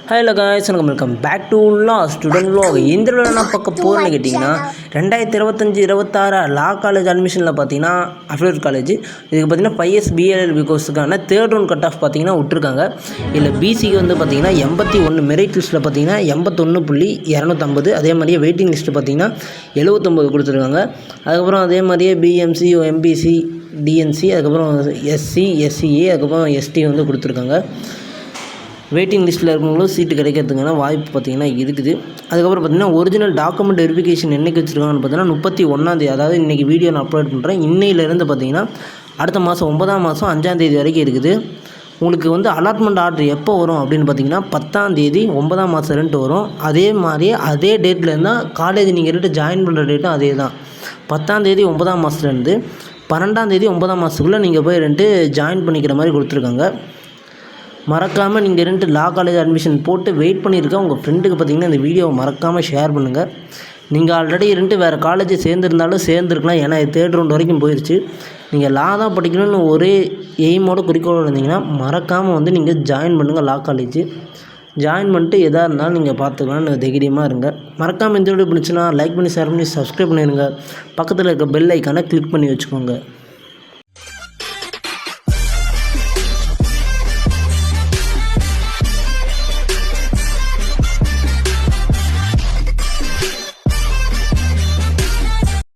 Hello guys, welcome back to student vlog. இந்த வீடியோவில் நான் பார்க்க போகிறேன்னு கேட்டிங்கன்னா 2025-26 லா காலேஜ் அட்மிஷனில் பார்த்தீங்கன்னா அஃபிலியேட் காலேஜ் இதுக்கு பார்த்தீங்கன்னா 5 பிஎல்எல்பி கோர்ஸுக்கான தேர்ட் ரவுண்ட் கட் ஆஃப் பார்த்தீங்கன்னா விட்டுருக்காங்க. இதில் பிசிக்கு வந்து பார்த்தீங்கன்னா 81 மெரிட் லிஸ்ட்டில் பார்த்தீங்கன்னா 81.250, அதே மாதிரியே வெயிட்டிங் லிஸ்ட்டு பார்த்தீங்கன்னா 79 கொடுத்துருக்காங்க. அதுக்கப்புறம் அதே மாதிரியே பிஎம்சி, எம்பிசி, டிஎன்சி, அதுக்கப்புறம் எஸ்சி, எஸ்சிஏ, அதுக்கப்புறம் எஸ்டி வந்து கொடுத்துருக்காங்க. வெயிட்டிங் லிஸ்ட்டில் இருக்கவங்களும் சீட்டு கிடைக்கிறதுக்கான வாய்ப்பு பார்த்திங்கன்னா இருக்குது. அதுக்கப்புறம் பார்த்திங்கன்னா ஒரிஜினல் டாக்குமெண்ட் வெரிஃபிகேஷன் என்றைக்கு வச்சுருக்காங்கன்னு பார்த்தீங்கன்னா 31, அதாவது இன்றைக்கி வீடியோ நான் அப்லோட் பண்ணுறேன். இன்னையிலேருந்து பார்த்திங்கன்னா அடுத்த மாதம் 9ஆம் மாதம் 5ஆம் தேதி வரைக்கும் இருக்குது. உங்களுக்கு வந்து அலாட்மெண்ட் ஆர்டர் எப்போ வரும் அப்படின்னு பார்த்தீங்கன்னா 10ஆம் தேதி 9ஆம் மாதம் ரெண்டு வரும். அதே மாதிரியே அதே டேட்லேருந்து தான் காலேஜ் நீங்கள் ரெண்டு ஜாயின் பண்ணுற டேட்டும் அதே தான். 10ஆம் தேதி 9ஆம் மாதத்துலேருந்து 12ஆம் தேதி 9ஆம் மாதத்துக்குள்ளே நீங்கள் போய் ரெண்டு ஜாயின் பண்ணிக்கிற மாதிரி கொடுத்துருக்காங்க. மறக்காமல் நீங்கள் ரெண்டு லா காலேஜ் அட்மிஷன் போட்டு வெயிட் பண்ணியிருக்கேன் உங்கள் ஃப்ரெண்டுக்கு பார்த்தீங்கன்னா இந்த வீடியோவை மறக்காமல் ஷேர் பண்ணுங்கள். நீங்கள் ஆல்ரெடி ரெண்டு வேறு காலேஜ் சேர்ந்துருந்தாலும் சேர்ந்துருக்கலாம், ஏன்னா இது தேர்ட் ரவுண்ட் வரைக்கும் போயிடுச்சு. நீங்கள் லா தான் படிக்கணும்னு ஒரே எய்மோட குறிக்கோளோடு இருந்தீங்கன்னா மறக்காமல் வந்து நீங்கள் ஜாயின் பண்ணுங்கள் லா காலேஜ். ஜாயின் பண்ணிட்டு எதாக இருந்தாலும் நீங்கள் பார்த்துக்கலாம்னு தைரியமாக இருங்க. மறக்காமல் இந்த வீடியோ பிடிச்சுன்னா லைக் பண்ணி, ஷேர் பண்ணி, சப்ஸ்கிரைப் பண்ணிடுங்க. பக்கத்தில் இருக்க பெல் ஐக்கானை கிளிக் பண்ணி வச்சுக்கோங்க.